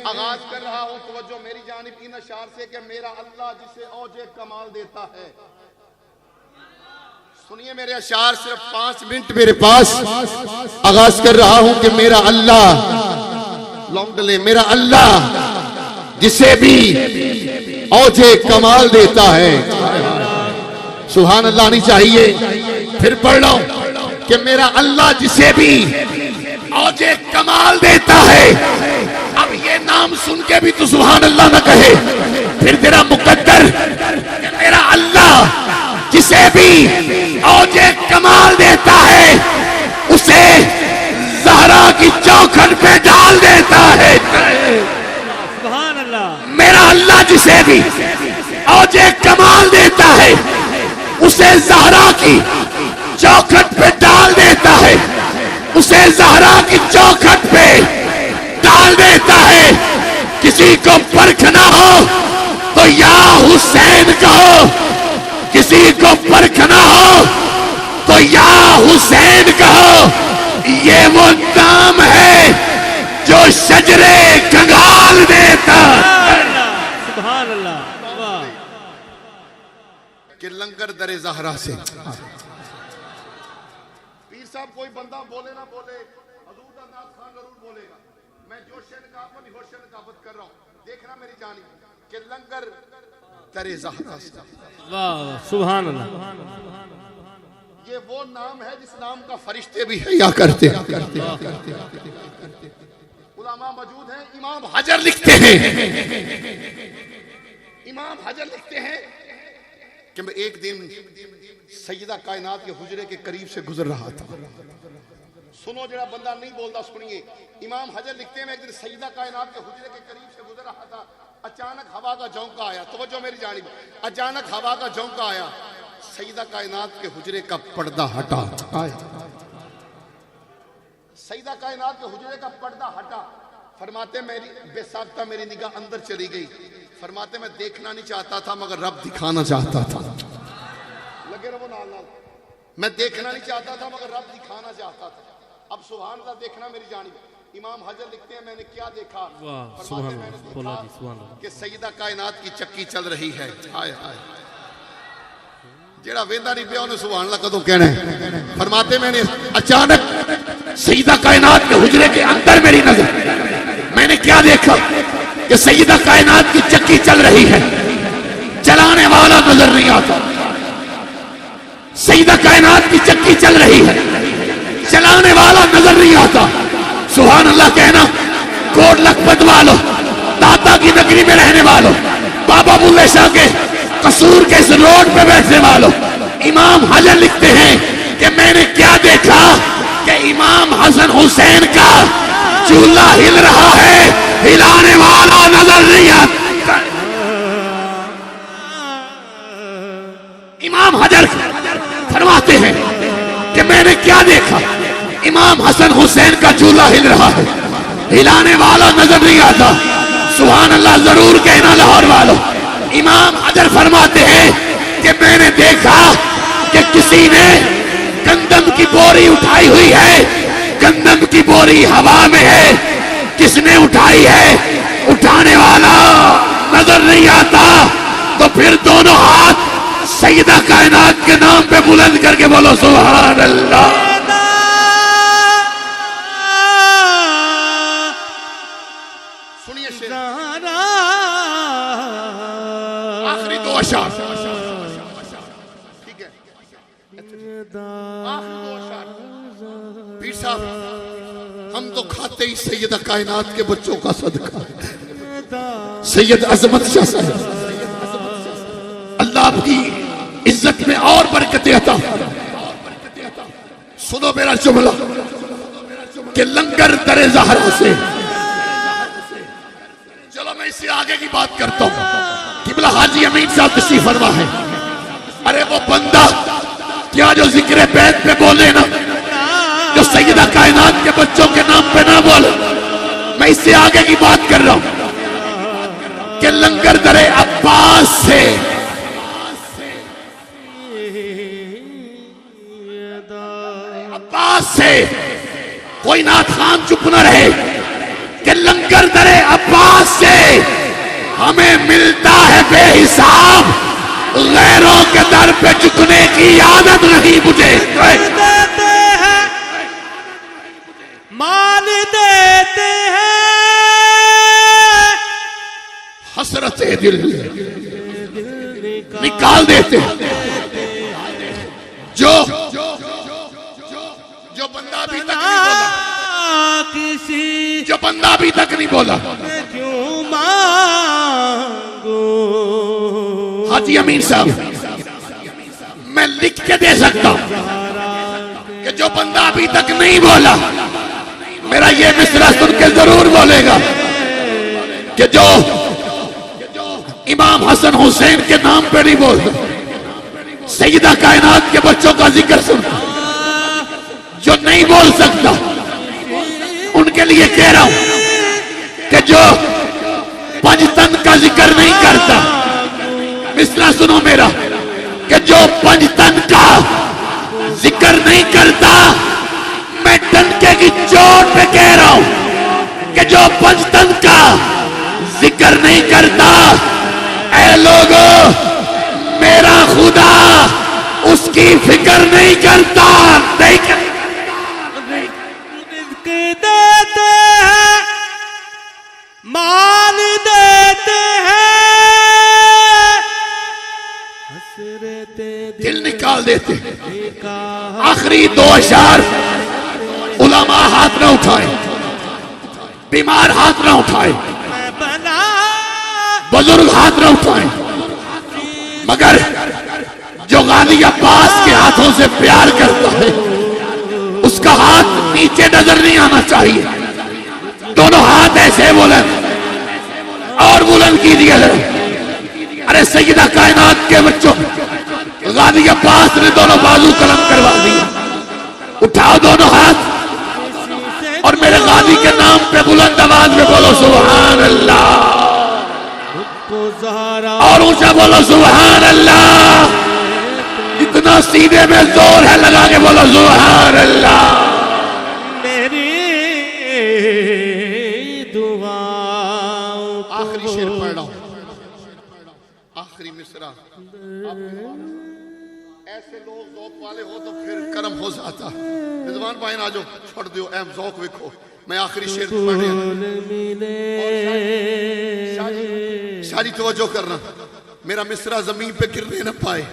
آغاز کر رہا ہوں توجہ میری جانب ان اشعار سے کہ میرا اللہ جسے اوج کمال دیتا ہے. سنیے میرے اشعار صرف 5 منٹ میرے پاس. آغاز کر رہا ہوں کہ میرا اللہ لونگ لے میرا اللہ جسے بھی اوج کمال دیتا ہے. سبحان اللہ نہیں چاہیے. پھر پڑھ لو کہ میرا اللہ جسے بھی اوج کمال دیتا ہے. اب یہ نام سن کے بھی تو سبحان اللہ نہ کہے. پھر تیرا مقدر کہ میرا اللہ جسے بھی اوج کمال دیتا ہے اسے زہرا کی چوکھٹ پہ ڈال دیتا ہے. سبحان اللہ. میرا اللہ جسے بھی اوج کمال دیتا ہے اسے زہرا کی چوکھٹ پہ ڈال دیتا ہے. اسے زہرا کی چوکھٹ پہ ڈال دیتا ہے. کسی کو پرکھ نہ ہو تو یا حسین کہو. کسی کو پرکھ نہ ہو تو یا حسین کہو. یہ وہ نام ہے جو شجرے کنگال دیتا. سبحان اللہ. واہ. کہ لنگر در زہرا سے پیر صاحب کوئی بندہ بولے نہ بولے حضور دا نام خان ضرور بولے گا. میں جوش نکابت نہیں ہوش نکابت کر رہا ہوں. دیکھنا میری جانب کہ لنگر در زہرا سے. واہ. سبحان اللہ. یہ وہ نام ہے جس نام کا فرشتے بھی حیا کرتے ہیں. علماء موجود ہیں. امام حجر لکھتے ہیں. امام حجر لکھتے ہیں کہ میں ایک دن سیدہ کائنات کے حجرے کے قریب سے گزر رہا تھا. سنو جڑا بندہ نہیں بولتا سنیے. امام حجر لکھتے ہیں میں ایک دن سیدہ کائنات کے حجرے کے قریب سے گزر رہا تھا. اچانک ہوا کا جھونکا آیا. توجہ میری جانب. اچانک ہوا کا جھونکا آیا. سیدہ کائنات کے حجرے کا پردہ ہٹا. سیدہ کائنات کے حجرے کا پردہ ہٹا. فرماتے میری بے ساختہ میری نگاہ اندر چلی گئی. فرماتے میں دیکھنا نہیں چاہتا تھا مگر رب دکھانا چاہتا تھا. لگے رہو نال نال. میں دیکھنا نہیں چاہتا تھا مگر رب دکھانا چاہتا تھا. اب سبحان اللہ دیکھنا میری جانب. امام حجر لکھتے ہیں میں نے کیا دیکھا. فرماتے میں نے دیکھا کہ سیدہ کائنات کی چکی چل رہی ہے. ہائے ہائے. جیڑا ویندا نہیں پیا انہوں سبحان اللہ کدوں کہنا ہے. فرماتے میں نے اچانک سیدہ کائنات کے حجرے کے اندر میری نظر میں نے کیا دیکھا کہ سیدہ کائنات کی چکی چل رہی ہے. چلانے والا نظر نہیں آتا. سیدہ کائنات کی چکی چل رہی ہے. چلانے والا نظر نہیں آتا. سبحان اللہ کہنا. کوٹ لکھپت والو داتا کی نگری میں رہنے والو بابا بلے شاہ کے قصور کے اس روڈ پہ بیٹھنے والوں امام حجر لکھتے ہیں کہ میں نے کیا دیکھا کہ امام حسن حسین کا چولہا ہل رہا ہے. ہلانے والا نظر نہیں آتا. امام حجر فرماتے ہیں کہ میں نے کیا دیکھا. امام حسن حسین کا چولہا ہل رہا ہے. ہلانے والا نظر نہیں آتا. سبحان اللہ ضرور کہنا لاہور والوں. امام حجر فرماتے ہیں کہ میں نے دیکھا کہ کسی نے گندم کی بوری اٹھائی ہوئی ہے. گندم کی بوری ہوا میں ہے. کس نے اٹھائی ہے. اٹھانے والا نظر نہیں آتا. تو پھر دونوں ہاتھ سیدہ کائنات کے نام پہ بلند کر کے بولو سبحان اللہ. سنیے شیر آخری 2 اشعار. ٹھیک ہے آخری 2 اشعار. پیر صاحب ہم تو کھاتے ہی سیدہ کائنات کے بچوں کا صدقہ. سید عظمت شاہ صاحب اللہ آپ کی عزت میں اور برکتیں عطا. سنو میرا جملہ کہ لنگر در زہرا سے. چلو میں اس سے آگے کی بات کرتا ہوں. قبلہ حاجی امین صاحب تشریف فرما ہے. ارے وہ بندہ کیا جو ذکر بیت پہ بولے نا جو سیدہ کائنات کے بچوں کے نام پہ نہ بولے. میں اس سے آگے کی بات کر رہا ہوں کہ لنگر در عباس سے کوئی نعت خان چپ نہ رہے کہ لنگر در عباس صاحب غیروں کے در پہ جھکنے کی عادت نہیں مجھے. دیتے ہیں مال دیتے ہیں حسرت دل نکال دیتے ہیں. جو بندہ ابھی تک نہیں بولا, کسی جو بندہ ابھی تک نہیں بولا, کیوں مانگو. حاجی امین صاحب میں لکھ کے دے سکتا ہوں کہ جو بندہ ابھی تک نہیں بولا میرا یہ مصرع سن کے ضرور بولے گا کہ جو امام حسن حسین کے نام پہ نہیں بولتا, سیدہ کائنات کے بچوں کا ذکر سنتا, جو نہیں بول سکتا ان کے لیے کہہ رہا ہوں کہ جو پنجتن کا ذکر نہیں کرتا, مصرع سنو میرا, کہ جو پنجتن کا ذکر نہیں کرتا, میں ڈنکے کی چوٹ پہ کہہ رہا ہوں کہ جو پنجتن کا ذکر نہیں کرتا, اے لوگو میرا خدا اس کی فکر نہیں کرتا. رزق دیتے ہیں مال دیتے ہیں حسرت دل نکال دیتے. کا آخری 2 اشعار علماء ہاتھ نہ اٹھائیں, بیمار ہاتھ نہ اٹھائیں, بنا بزرگ ہاتھ نہ اٹھائیں, مگر جو غازی عباس کے ہاتھوں سے پیار کرتا ہے اس کا ہاتھ نیچے نظر نہیں آنا چاہیے. دونوں ہاتھ ایسے بلند اور بلند کیجیے. ارے سیدہ کائنات کے بچوں, غازی عباس نے دونوں بازو قلم کروا دیا. اٹھاؤ دونوں ہاتھ اور میرے غازی کے نام پہ بلند آواز میں بولو سبحان اللہ, کو زہرا اور اونچا بولو سبحان اللہ. اتنا سیدھے میں زور ہے, لگا کے بولو سبحان اللہ. میری دعا آخری شعر پڑھ رہا ہوں, آخری مصرع. ایسے لوگ ذوق والے ہو تو پھر کرم ہو جاتا. رضوان بھائی آ جاؤ, چھوڑ دیو اہم ذوق وکھو. میں آخری شعر پڑھ رہا ہوں. شاہی توجہ کرنا, میرا مصرع زمین پہ گرنے نہ پائے.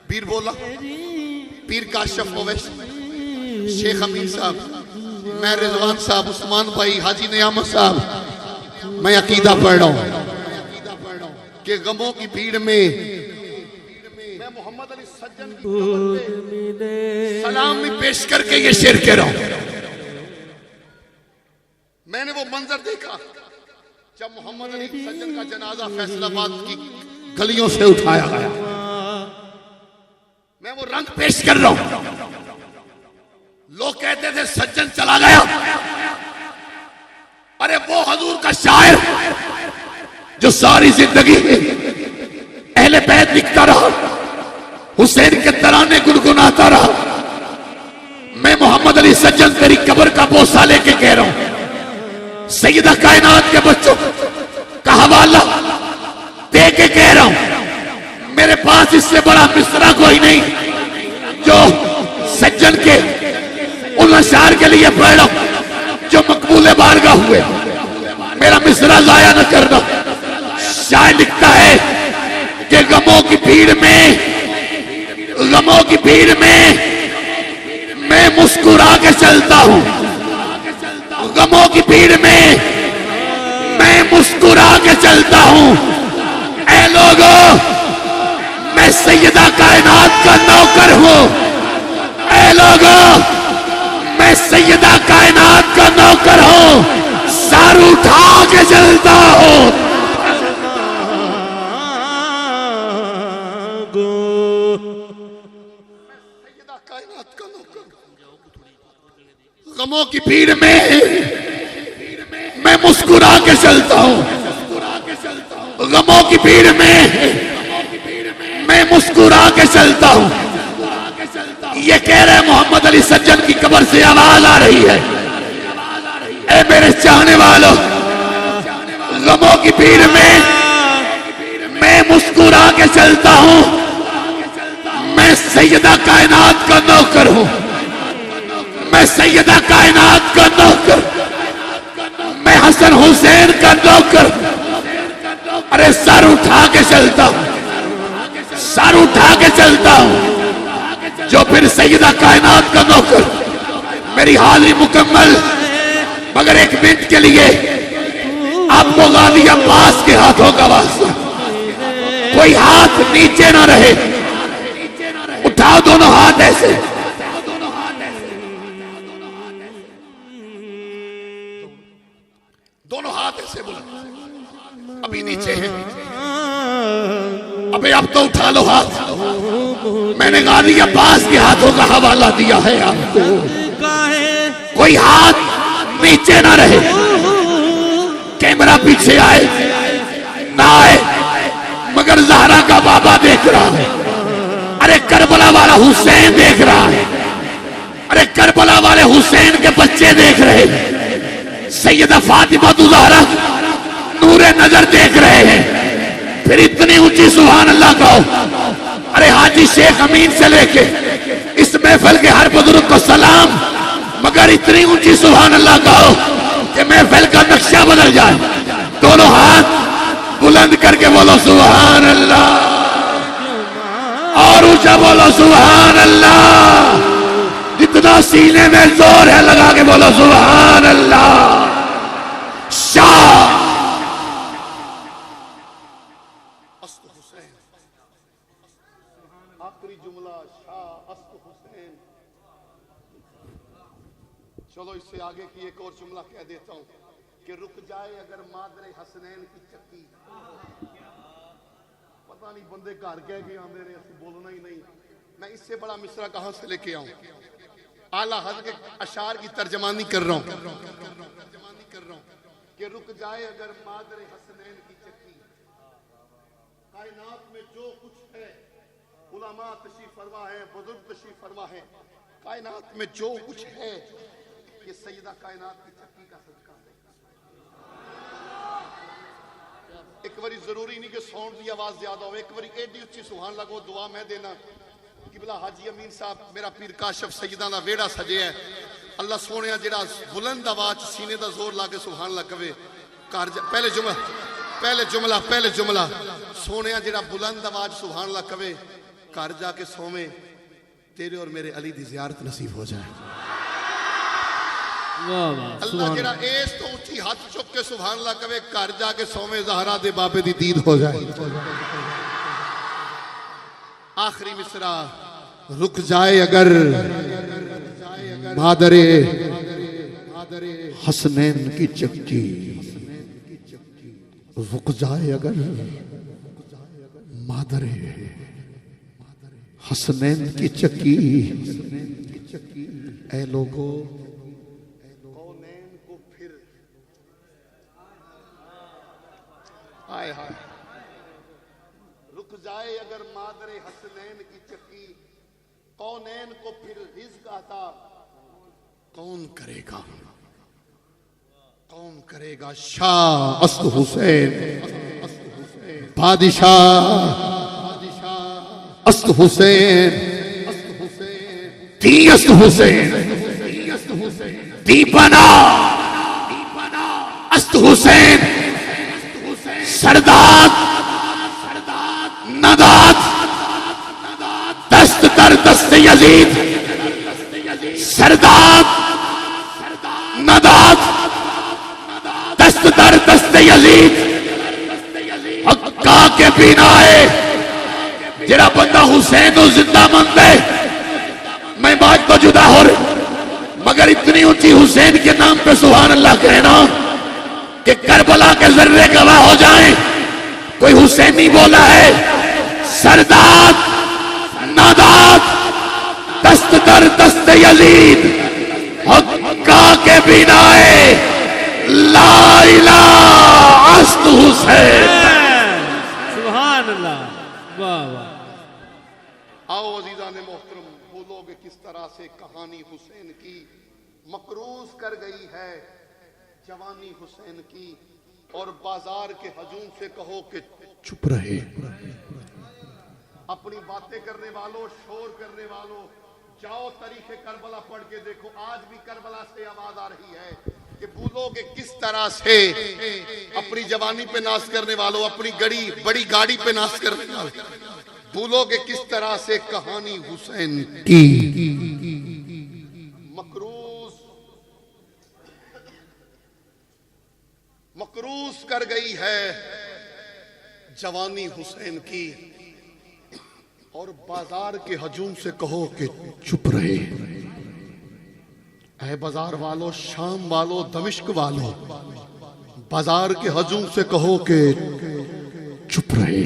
پیر بولا, پیر کاشف اویس, شیخ امین صاحب, میں رضوان صاحب, عثمان بھائی, حاجی نعمت صاحب, میں عقیدہ پڑھ رہا ہوں کہ غموں کی بھیڑ میں میں محمد علی سجن کی قبر پہ سلام بھی پیش کر کے یہ شعر کہہ رہا ہوں. میں نے وہ منظر دیکھا جب محمد علی سجن کا جنازہ فیصل آباد کی گلیوں سے اٹھایا گیا. میں وہ رنگ پیش کر رہا ہوں. لوگ کہتے تھے سجن چلا گیا, ارے وہ حضور کا شاعر جو ساری زندگی اہل بیت لکھتا رہا, حسین کے ترانے گنگناتا رہا. میں محمد علی سجن تیری قبر کا بوسہ لے کے کہہ رہا ہوں, سیدہ کائنات کے بچوں کا حوالہ دے کے کہہ رہا ہوں, میرے پاس اس سے بڑا مصرع کوئی نہیں جو سجن کے ان اشعار کے لیے پڑھ رہا ہوں جو مقبول بارگاہ ہوئے. میرا مصرع ضائع نہ کرنا. شاعر لکھتا ہے کہ غموں کی بھیڑ میں میں مسکرا کے چلتا ہوں. غموں کی بھیڑ میں مسکرا کے چلتا ہوں. اے لوگو میں سیدہ کائنات کا نوکر ہوں. اے لوگو میں سیدہ کائنات کا نوکر ہوں, سر اٹھا کے چلتا ہوں. سیدہ کائنات کا نوکر, غموں کی بھیڑ میں مسکرا کے چلتا ہوں. غموں کی بھیڑ میں مسکرا کے چلتا ہوں. یہ کہہ رہے محمد علی سجن کی قبر سے آواز آ رہی ہے, اے میرے چاہنے والوں, غموں کی بھیڑ میں مسکرا کے چلتا ہوں، میں سیدہ کائنات کا نوکر ہوں، میں سیدہ کائنات کا نوکر، میں حسن حسین کا نوکر. ارے سر اٹھا کے چلتا ہوں، سر اٹھا کے چلتا ہوں. جو پھر سیدہ کائنات کا نوکر. میری حاضری مکمل، مگر ایک منٹ کے لیے آپ کو غازی عباس کے ہاتھوں کا واسطہ، کوئی ہاتھ نیچے نہ رہے، اٹھاؤ دونوں ہاتھ ایسے. دونوں ہاتھ ایسے بلند، ابھی نیچے ہیں. ابھی اب تو اٹھا لو ہاتھ. میں نے غازی عباس کے ہاتھوں کا حوالہ دیا ہے آپ کو. کوئی ہاتھ نیچے نہ رہے. کیمرہ پیچھے آئے نہ آئے، مگر زہرا کا بابا دیکھ رہا ہے. ارے کربلا والا حسین دیکھ رہا ہے. ارے کربلا والے حسین کے بچے دیکھ رہے ہیں. سیدہ فاطمہ زہرا نور نظر دیکھ رہے ہیں. پھر اتنی اونچی سبحان اللہ کہو. ارے حاجی شیخ امین سے لے کے اس محفل کے ہر بزرگ کو سلام، مگر اتنی اونچی سبحان اللہ کہو کہ محفل کا نقشہ بدل جائے. دونوں ہاتھ بلند کر کے بولو سبحان اللہ، اور اونچا بولو سبحان اللہ. جتنا سینے میں زور ہے لگا کے بولو سبحان اللہ. شاہ است حسین، آخری جملہ شاہ است حسین. چلو اس سے آگے کی ایک اور جملہ کہہ دیتا ہوں کہ رک جائے اگر مادر حسنین کی چکی. پتہ نہیں بندے گھر کہہ کے آندے رہے اسے بولنا ہی نہیں. میں اس سے بڑا مصرع کہاں سے لے کے آؤں؟ اعلیٰ حضرت کے اشعار کی ترجمانی کر رہا ہوں کہ رک جائے اگر مادر حسنین کی چکی. کائنات میں جو کچھ ہے، علماء تشریف فرما ہے، بزرگ تشریف فرما ہے، کائنات میں جو کچھ ہے یہ سیدہ کائنات کی چکی کا صدقہ ہے. ایک باری ضروری نہیں کہ ساؤنڈ کی آواز زیادہ ہو، ایک باری ایڈی اچھی سبحان اللہ کو دعا میں دینا. قبلہ حاجی امین صاحب میرا پیر کاشف سیدہ دا ویڑا سجے ہے. اللہ سونیا جڑا بلند آواز سینے دا زور لا کے سبحان اللہ کہے. پہلے جملہ سونیا جڑا بلند آواز سبحان اللہ کہے، گھر جا کے سومیں تیرے اور میرے علی دی زیارت نصیب ہو جائے. اللہ جڑا ایس تو اونچی ہاتھ چک کے سبحان اللہ کہے، گھر جا کے سومیں زہرا دے بابے دی دید ہو جائے. آخری مصرع، رک جائے اگر مادر حسنین کی چکی. رک جائے اگر مادر حسنین کی چکی. اے لوگو کونین کو پھر آئے ہائے. رک جائے اگر مادر حسنین کی چکی، کونین کو پھر رزق عطا کون کرے گا؟ کون کرے گا؟ شاہ است حسین، بادشاہ است حسین، دی است حسین، دی بنا است حسین، سرداد نداد دست در دست یزید، سرداد نداد دست در دست یزید. حقا کے بینائے جڑا بندہ حسین و زندہ مند ہے. میں بات تو جدا ہو رہی، مگر اتنی اونچی حسین کے نام پہ سبحان اللہ کہنا کہ کربلا کے ذرے گواہ ہو جائیں کوئی حسینی بولا ہے. سرداد ناداد دست در دست یزید، حقا کے بینائے لا الہ است حسین. سبحان اللہ. واہ واہ. آؤ عزیزان محترم، بولو کہ کس طرح سے کہانی حسین کی مقروض کر گئی ہے جوانی حسین کی. اور بازار کے ہجوم سے کہو کہ چپ رہے. اپنی باتیں کرنے والوں، شور کرنے والوں، جاؤ تاریخ کربلا پڑھ کے دیکھو. آج بھی کربلا سے آواز آ رہی ہے کہ بھولو کہ کس طرح سے اپنی جوانی پہ ناز کرنے والوں، اپنی بڑی گاڑی پہ ناز کرنے والوں، بھولو کہ کس طرح سے کہانی حسین کی مکروز کر گئی ہے جوانی حسین کی. اور بازار کے ہجوم سے کہو کہ چپ رہے. اے بازار والو، شام والو، دمشق والو، بازار کے ہجوم سے کہو کہ چپ رہے.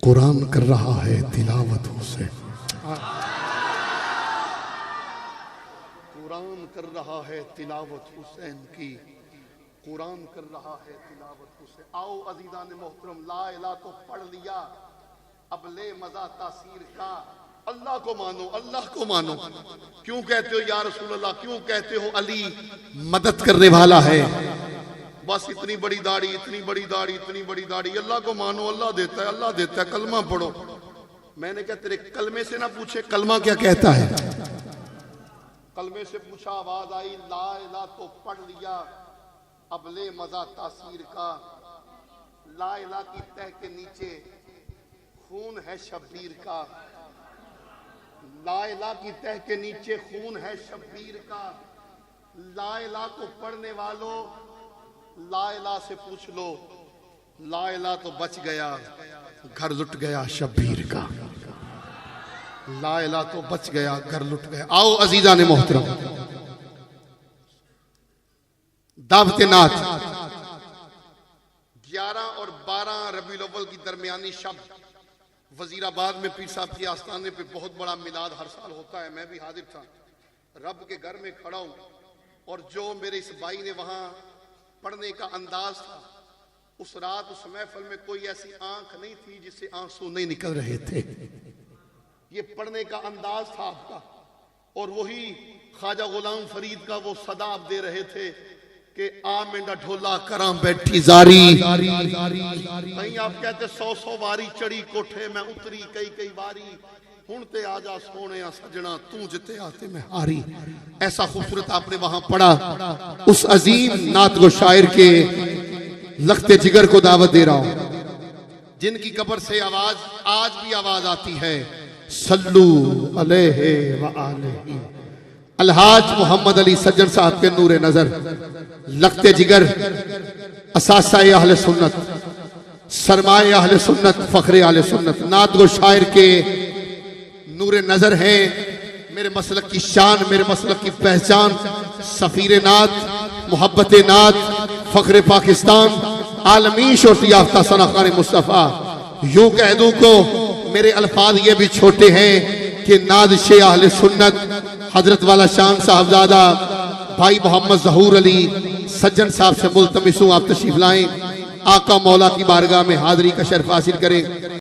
قرآن کر رہا ہے تلاوت حسین. قرآن کر رہا ہے تلاوت حسین کی. قرآن کر رہا ہے تلاوت حسین. آؤ عزیزان محترم، لا الہ تو پڑھ لیا، اب لے مزہ تاثیر کا. اللہ کو مانو، اللہ کو مانو. کیوں کہتے ہو یا رسول اللہ؟ کیوں کہتے ہو علی مدد کرنے والا ہے؟ بس اتنی بڑی داڑھی، اتنی بڑی داڑھی، اتنی بڑی داڑھی. اللہ کو مانو، اللہ دیتا ہے، اللہ دیتا ہے. کلمہ پڑھو. میں نے کہا تیرے کلمے سے نہ پوچھے کلمہ کیا کہتا ہے. کلمے سے پوچھا، آواز آئی لا الہ تو پڑھ لیا، اب لے مزہ تاثیر کا. لا الہ کی تہ کے نیچے خون ہے شبیر کا. لا الہ کی تہ کے نیچے خون ہے شبیر کا. لا الہ کو پڑھنے والوں، لا الہ سے پوچھ لو. لا الہ تو بچ گیا، گھر لٹ گیا شبیر کا. لا الہ تو بچ گیا، گھر لٹ گیا. آؤ عزیزان محترم، دعوت نعت 11 اور 12 ربیع الاول کی درمیانی شب وزیر آباد میں پیر صاحب کی آستانے پہ بہت بڑا میلاد ہر سال ہوتا ہے. میں بھی حاضر تھا. رب کے گھر میں کھڑا ہوں اور جو میرے اس بھائی نے وہاں پڑھنے کا انداز تھا، اس رات اس محفل میں کوئی ایسی آنکھ نہیں تھی جس سے آنسو نہیں نکل رہے تھے. یہ پڑھنے کا انداز تھا آپ کا. اور وہی خواجہ غلام فرید کا وہ صدا آپ دے رہے تھے کہ آ مینڈا ڈھولا کراں بیٹھی زاری. کہیں آپ کہتے 100 واری چڑی کوٹھے میں اتری کئی واری. ہن تے آجا سونے سجنا تو جتے آتے میں آری. ایسا خوبصورت آپ نے وہاں پڑھا. اس عظیم نعت گو شاعر کے لخت جگر کو دعوت دے رہا ہوں، جن کی قبر سے آواز آج بھی آواز آتی ہے. صلو علیہ وآلہ. الحاج محمد علی سجن صاحب کے نور نظر، لخت جگر، اساسہ اہل سنت، سرمایہ اہل سنت، فخر اہل سنت، نعت گو شاعر کے نور نظر ہیں. میرے مسلک کی شان، میرے مسلک کی پہچان، سفیر نعت، محبت نعت، فخر پاکستان، عالمی شہرت یافتہ ثناخوان مصطفیٰ. یوں کہہ دوں کو میرے الفاظ یہ بھی چھوٹے ہیں کہ نازش اہل سنت حضرت والا شان صاحبزادہ بھائی محمد ظہور علی سجن صاحب سے ملتمس ہوں آپ تشریف لائیں، آقا مولا کی بارگاہ میں حاضری کا شرف حاصل کریں.